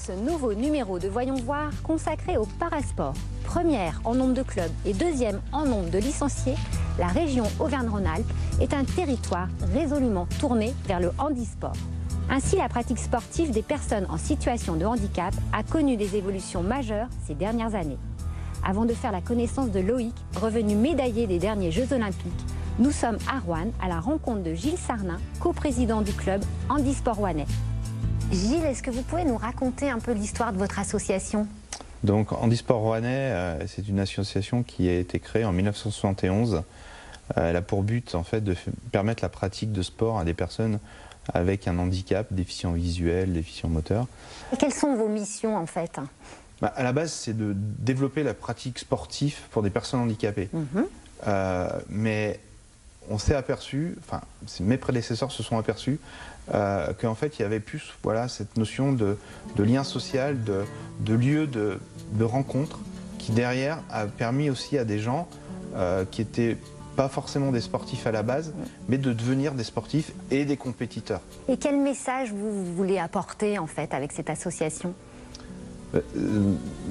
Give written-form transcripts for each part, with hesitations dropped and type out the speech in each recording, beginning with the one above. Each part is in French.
ce nouveau numéro de Voyons Voir consacré au parasport. Première en nombre de clubs et deuxième en nombre de licenciés, la région Auvergne-Rhône-Alpes est un territoire résolument tourné vers le handisport. Ainsi, la pratique sportive des personnes en situation de handicap a connu des évolutions majeures ces dernières années. Avant de faire la connaissance de Loïc, revenu médaillé des derniers Jeux Olympiques, nous sommes à Roanne à la rencontre de Gilles Sarnin, coprésident du club Handisport Rouennais. Gilles, est-ce que vous pouvez nous raconter un peu l'histoire de votre association? Donc Handisport Rouennais, c'est une association qui a été créée en 1971. Elle a pour but en fait de permettre la pratique de sport à des personnes avec un handicap, déficient visuel, déficient moteur. Et quelles sont vos missions en fait? À la base, c'est de développer la pratique sportive pour des personnes handicapées. Mais on s'est aperçu, enfin mes prédécesseurs se sont aperçus qu'en fait il y avait plus cette notion de lien social, de lieu de rencontre qui derrière a permis aussi à des gens qui n'étaient pas forcément des sportifs à la base, mais de devenir des sportifs et des compétiteurs. Et quel message vous voulez apporter en fait avec cette association?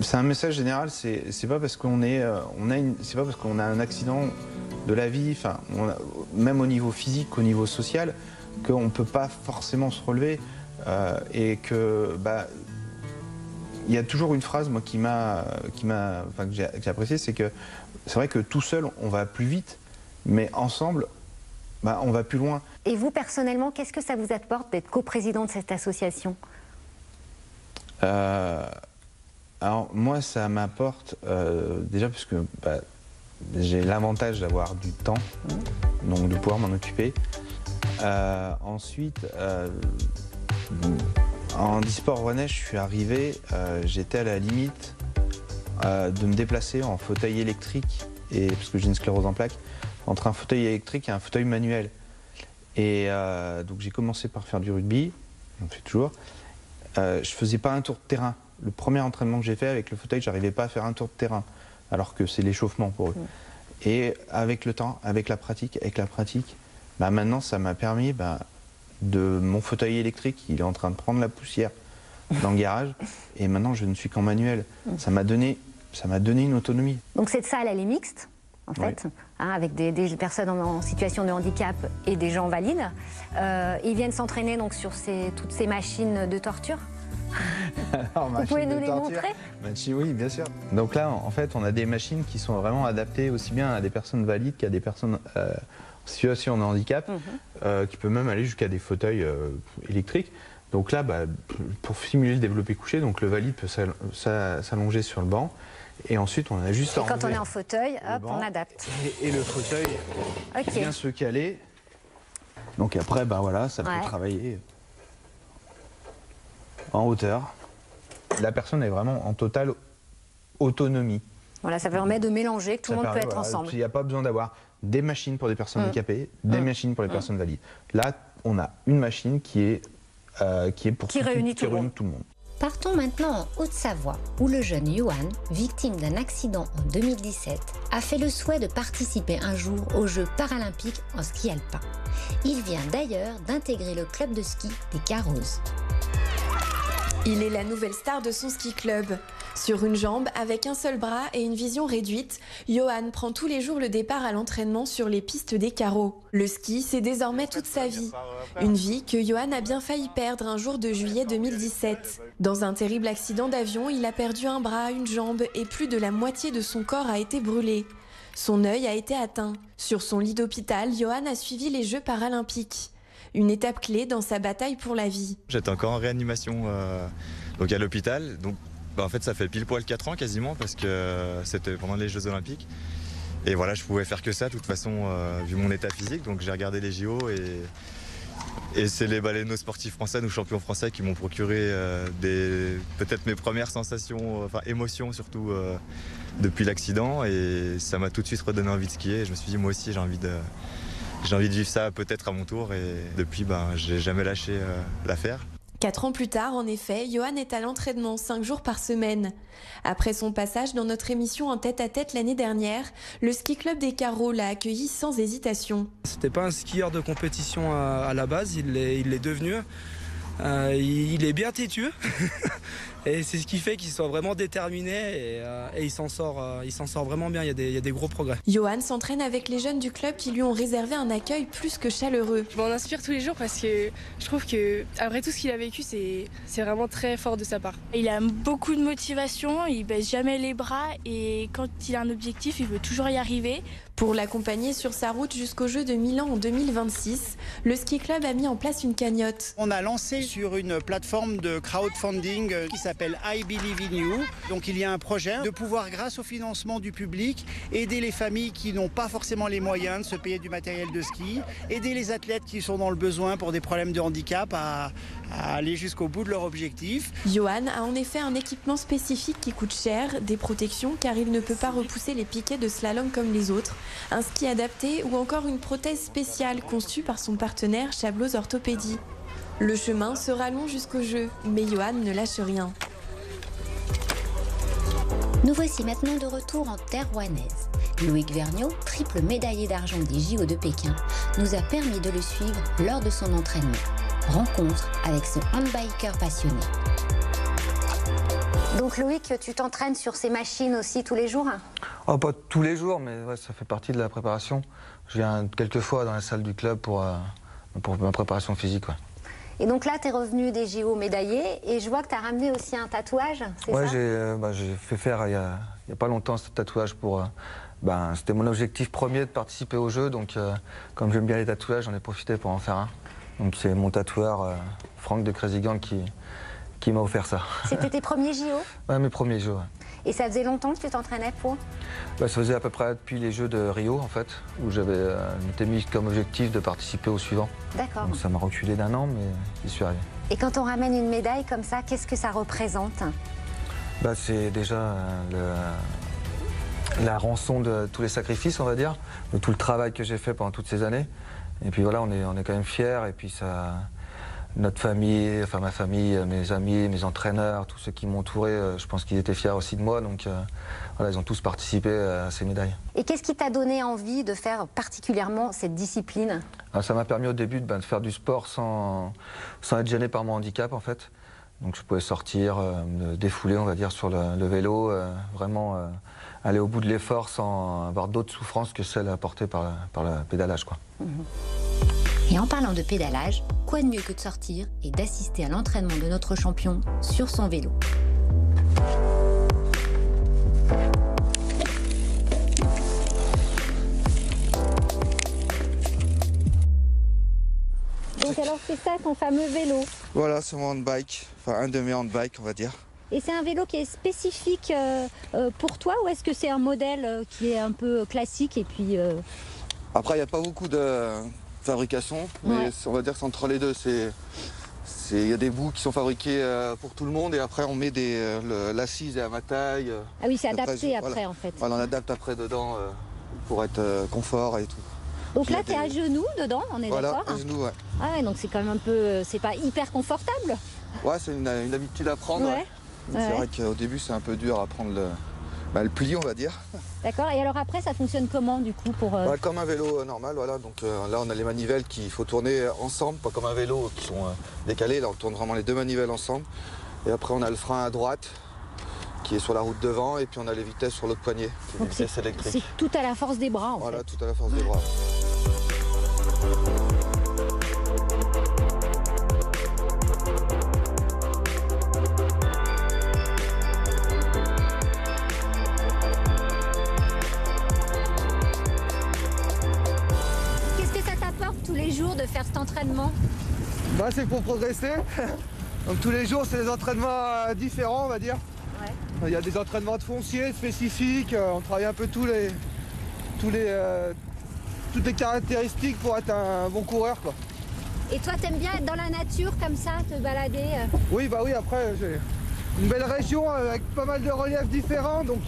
C'est un message général, c'est pas parce qu'on c'est pas parce qu'on a un accident de la vie, enfin, même au niveau physique, au niveau social, qu'on ne peut pas forcément se relever et que il y a toujours une phrase moi que j'ai appréciée, c'est que c'est vrai que tout seul on va plus vite, mais ensemble on va plus loin. Et vous personnellement, qu'est-ce que ça vous apporte d'être coprésident de cette association? Alors moi ça m'apporte déjà parce que j'ai l'avantage d'avoir du temps, donc de pouvoir m'en occuper. Ensuite, en Handisport Rouennais, je suis arrivé, j'étais à la limite de me déplacer en fauteuil électrique, parce que j'ai une sclérose en plaques, entre un fauteuil électrique et un fauteuil manuel. Et donc j'ai commencé par faire du rugby, j'en fais toujours. Je faisais pas un tour de terrain. Le premier entraînement que j'ai fait avec le fauteuil, j'arrivais pas à faire un tour de terrain, alors que c'est l'échauffement pour eux. Et avec le temps, avec la pratique, maintenant ça m'a permis de mon fauteuil électrique, il est en train de prendre la poussière dans le garage, et maintenant je ne suis qu'en manuel. Ça m'a donné une autonomie. Donc cette salle, elle est mixte en fait, avec des personnes en situation de handicap et des gens valides. Ils viennent s'entraîner donc sur toutes ces machines de torture. Alors, vous pouvez nous les montrer? Oui, bien sûr. Donc là, en fait, on a des machines qui sont vraiment adaptées aussi bien à des personnes valides qu'à des personnes en situation de handicap, qui peuvent même aller jusqu'à des fauteuils électriques. Donc là, pour simuler le développé couché, donc le valide peut s'allonger sur le banc. Et ensuite, on a juste à enlever. Quand on est en fauteuil, hop, on adapte. Et le fauteuil vient se caler. Donc après, ça peut travailler en hauteur. La personne est vraiment en totale autonomie. Voilà, ça permet de mélanger, que tout le monde peut être ensemble. Il n'y a pas besoin d'avoir des machines pour des personnes handicapées, des machines pour les personnes valides. Là, on a une machine qui réunit tout le monde. Partons maintenant en Haute-Savoie, où le jeune Johan, victime d'un accident en 2017, a fait le souhait de participer un jour aux Jeux paralympiques en ski alpin. Il vient d'ailleurs d'intégrer le club de ski des Carrozes. Il est la nouvelle star de son ski club. Sur une jambe, avec un seul bras et une vision réduite, Johan prend tous les jours le départ à l'entraînement sur les pistes des carreaux. Le ski, c'est désormais toute sa vie. Une vie que Johan a bien failli perdre un jour de juillet 2017. Dans un terrible accident d'avion, il a perdu un bras, une jambe et plus de la moitié de son corps a été brûlé. Son œil a été atteint. Sur son lit d'hôpital, Johan a suivi les Jeux paralympiques. Une étape clé dans sa bataille pour la vie. J'étais encore en réanimation donc à l'hôpital. Donc en fait ça fait pile poil 4 ans quasiment parce que c'était pendant les Jeux Olympiques. Et voilà, je pouvais faire que ça de toute façon vu mon état physique. Donc j'ai regardé les JO et c'est les baleineaux sportifs français, nos champions français qui m'ont procuré peut-être mes premières sensations, émotions surtout depuis l'accident. Et ça m'a tout de suite redonné envie de skier. Et je me suis dit moi aussi j'ai envie de vivre ça peut-être à mon tour et depuis, j'ai jamais lâché l'affaire. 4 ans plus tard, en effet, Johan est à l'entraînement 5 jours par semaine. Après son passage dans notre émission en tête-à-tête l'année dernière, le ski club des Carreaux l'a accueilli sans hésitation. C'était pas un skieur de compétition à la base, il l'est devenu. Il est bien têtu Et c'est ce qui fait qu'il soit vraiment déterminé et il s'en sort vraiment bien, il y a des gros progrès. Johan s'entraîne avec les jeunes du club qui lui ont réservé un accueil plus que chaleureux. Je m'en inspire tous les jours parce que je trouve que après tout ce qu'il a vécu, c'est vraiment très fort de sa part. Il a beaucoup de motivation, il baisse jamais les bras et quand il a un objectif, il veut toujours y arriver. Pour l'accompagner sur sa route jusqu'aux Jeux de Milan en 2026, le ski club a mis en place une cagnotte. On a lancé sur une plateforme de crowdfunding qui s'appelle I Believe in You. Donc il y a un projet de pouvoir, grâce au financement du public, aider les familles qui n'ont pas forcément les moyens de se payer du matériel de ski, aider les athlètes qui sont dans le besoin pour des problèmes de handicap à aller jusqu'au bout de leur objectif. Johan a en effet un équipement spécifique qui coûte cher, des protections car il ne peut pas repousser les piquets de slalom comme les autres, un ski adapté ou encore une prothèse spéciale conçue par son partenaire Chablos Orthopédie. Le chemin sera long jusqu'au jeu, mais Johan ne lâche rien. Nous voici maintenant de retour en terre rouennaise. Loïc Vergniaud, triple médaillé d'argent des JO de Pékin, nous a permis de le suivre lors de son entraînement. Rencontre avec ce handbiker passionné. Donc Loïc, tu t'entraînes sur ces machines aussi tous les jours? Oh, pas tous les jours, mais ouais, ça fait partie de la préparation. Je viens quelques fois dans la salle du club pour ma préparation physique. Ouais. Et donc là, tu es revenu des JO médaillé et je vois que tu as ramené aussi un tatouage, c'est ça? Ouais, j'ai fait faire il y a pas longtemps ce tatouage pour... c'était mon objectif premier de participer aux Jeux, donc comme j'aime bien les tatouages, j'en ai profité pour en faire un. Donc c'est mon tatoueur, Franck de Crazy Gang, qui m'a offert ça. C'était tes premiers JO? Ouais, mes premiers Jeux. Ouais. Et ça faisait longtemps que tu t'entraînais pour? Ça faisait à peu près depuis les Jeux de Rio, en fait, où j'avais m'étais mis comme objectif de participer au suivant. D'accord. Donc ça m'a reculé d'1 an, mais j'y suis arrivé. Et quand on ramène une médaille comme ça, qu'est-ce que ça représente? C'est déjà la rançon de tous les sacrifices, on va dire, de tout le travail que j'ai fait pendant toutes ces années. Et puis voilà, on est quand même fiers, et puis ça... Notre famille, enfin ma famille, mes amis, mes entraîneurs, tous ceux qui m'ont entouré, je pense qu'ils étaient fiers aussi de moi. Donc voilà, ils ont tous participé à ces médailles. Et qu'est-ce qui t'a donné envie de faire particulièrement cette discipline? Ça m'a permis au début de faire du sport sans être gêné par mon handicap en fait. Donc je pouvais sortir, me défouler on va dire sur le vélo, vraiment aller au bout de l'effort sans avoir d'autres souffrances que celles apportées par le pédalage, quoi. Et en parlant de pédalage, quoi de mieux que de sortir et d'assister à l'entraînement de notre champion sur son vélo. Donc alors c'est ça ton fameux vélo? Voilà, c'est mon handbike, enfin un de mes handbikes on va dire. Et c'est un vélo qui est spécifique pour toi ou est-ce que c'est un modèle qui est un peu classique et puis... Après il n'y a pas beaucoup de fabrication, mais on va dire que c'est entre les deux. Il y a des bouts qui sont fabriqués pour tout le monde et après on met l'assise à ma taille. Ah oui, c'est adapté après voilà. en fait. Voilà, on adapte après dedans pour être confort et tout. Donc là, tu es à genoux dedans, on est voilà, d'accord? Voilà, à genoux, ouais. Ah ouais, donc c'est quand même un peu... c'est pas hyper confortable? Ouais, c'est une habitude à prendre. Ouais. C'est vrai qu'au début, c'est un peu dur à prendre le pli, on va dire. D'accord, et alors après, ça fonctionne comment du coup pour... Comme un vélo normal, voilà. Donc là, on a les manivelles qu'il faut tourner ensemble, pas comme un vélo qui sont décalés. Là, on tourne vraiment les deux manivelles ensemble. Et après, on a le frein à droite qui est sur la route devant, et puis on a les vitesses sur l'autre poignet, qui est des vitesses électriques. C'est tout à la force des bras, en fait. Voilà, tout à la force des bras. Qu'est-ce que ça t'apporte tous les jours de faire cet entraînement? C'est pour progresser. Donc tous les jours, c'est des entraînements différents, on va dire. Ouais. Il y a des entraînements de foncier spécifiques, on travaille un peu toutes les caractéristiques pour être un bon coureur, quoi. Et toi, t'aimes bien être dans la nature comme ça, te balader? Oui, après, j'ai une belle région avec pas mal de reliefs différents, donc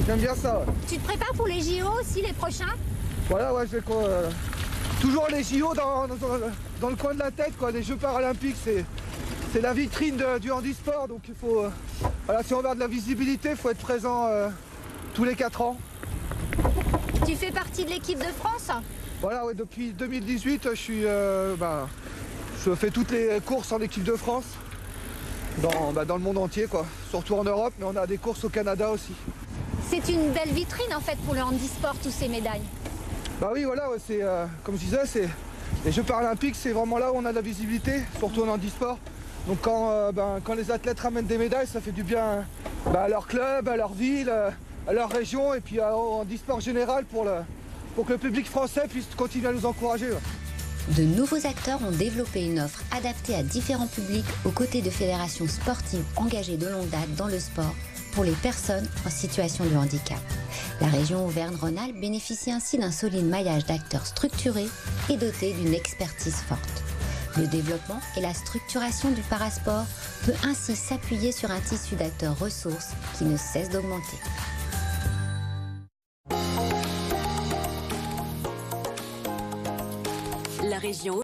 j'aime bien ça. Ouais. Tu te prépares pour les JO aussi, les prochains? Voilà, ouais, j'ai toujours les JO dans le coin de la tête, quoi. Les Jeux paralympiques, c'est la vitrine du handisport, donc il faut... voilà, si on veut de la visibilité, il faut être présent tous les 4 ans. Tu fais partie de l'équipe de France? Voilà, ouais, depuis 2018, je fais toutes les courses en équipe de France. dans le monde entier, quoi. Surtout en Europe, mais on a des courses au Canada aussi. C'est une belle vitrine en fait pour le handisport, tous ces médailles. Bah oui, voilà, ouais, c'est comme je disais, c'est les Jeux paralympiques, c'est vraiment là où on a de la visibilité, surtout en handisport. Donc quand les athlètes ramènent des médailles, ça fait du bien à leur club, à leur ville, à leur région et puis au handisport général pour que le public français puisse continuer à nous encourager. De nouveaux acteurs ont développé une offre adaptée à différents publics aux côtés de fédérations sportives engagées de longue date dans le sport pour les personnes en situation de handicap. La région Auvergne-Rhône-Alpes bénéficie ainsi d'un solide maillage d'acteurs structurés et dotés d'une expertise forte. Le développement et la structuration du parasport peut ainsi s'appuyer sur un tissu d'acteurs ressources qui ne cesse d'augmenter. La région